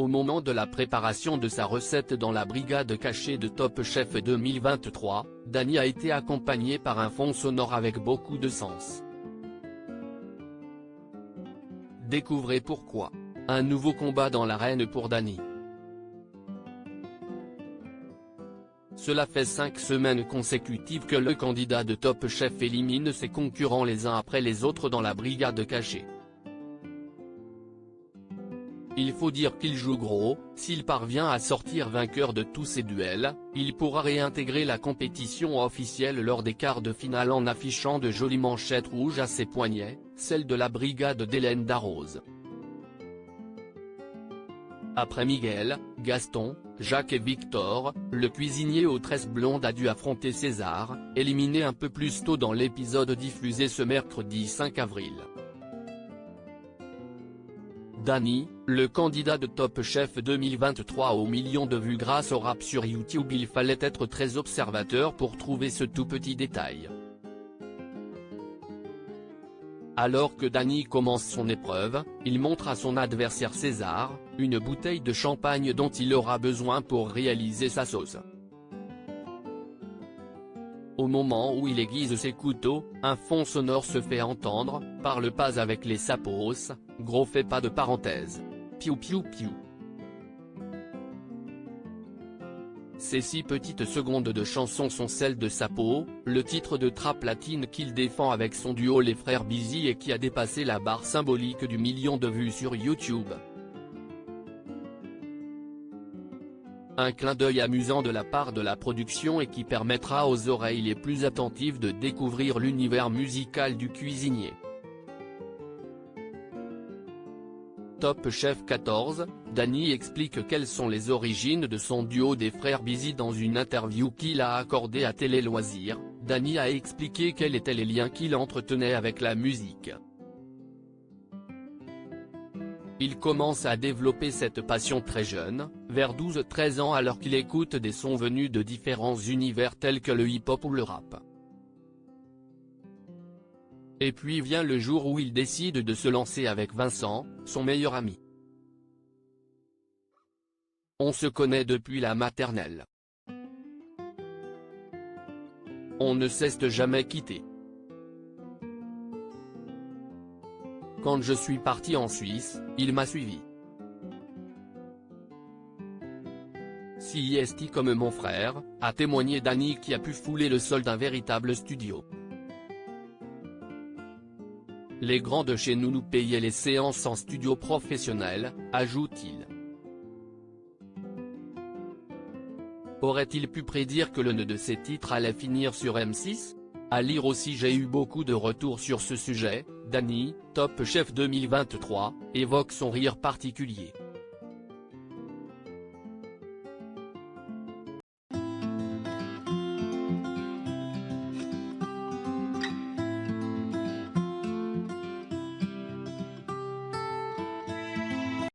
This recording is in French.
moment de la préparation de sa recette dans la brigade cachée de Top Chef 2023, Dany a été accompagné par un fond sonore avec beaucoup de sens. Découvrez pourquoi. Un nouveau combat dans l'arène pour Dany. Cela fait 5 semaines consécutives que le candidat de Top Chef élimine ses concurrents les uns après les autres dans la brigade cachée. Il faut dire qu'il joue gros, s'il parvient à sortir vainqueur de tous ses duels, il pourra réintégrer la compétition officielle lors des quarts de finale en affichant de jolies manchettes rouges à ses poignets, celles de la brigade d'Hélène Darroze. Après Miguel, Gaston, Jacques et Victor, le cuisinier aux tresses blondes a dû affronter César, éliminé un peu plus tôt dans l'épisode diffusé ce mercredi 5 avril. Dany, le candidat de Top Chef 2023 aux millions de vues grâce au rap sur YouTube. Il fallait être très observateur pour trouver ce tout petit détail. Alors que Dany commence son épreuve, il montre à son adversaire César, une bouteille de champagne dont il aura besoin pour réaliser sa sauce. Au moment où il aiguise ses couteaux, un fond sonore se fait entendre, parle pas avec les sapos, gros fait pas de parenthèse. Piou piou piou. Ces 6 petites secondes de chanson sont celles de Sapo, le titre de trap latine qu'il défend avec son duo Les Frères Busy et qui a dépassé la barre symbolique du million de vues sur YouTube. Un clin d'œil amusant de la part de la production et qui permettra aux oreilles les plus attentives de découvrir l'univers musical du cuisinier. Top Chef 14, Dany explique quelles sont les origines de son duo des Frères Busy dans une interview qu'il a accordée à Télé Loisirs. Dany a expliqué quels étaient les liens qu'il entretenait avec la musique. Il commence à développer cette passion très jeune, vers 12-13 ans alors qu'il écoute des sons venus de différents univers tels que le hip-hop ou le rap. Et puis vient le jour où il décide de se lancer avec Vincent, son meilleur ami. On se connaît depuis la maternelle. On ne s'est jamais quitté. Quand je suis parti en Suisse, il m'a suivi. Si est comme mon frère, a témoigné Dany qui a pu fouler le sol d'un véritable studio. Les grands de chez nous payaient les séances en studio professionnel, ajoute-t-il. Aurait-il pu prédire que l'un de ses titres allait finir sur M6 ? À lire aussi. J'ai eu beaucoup de retours sur ce sujet. Dany, Top Chef 2023, évoque son rire particulier.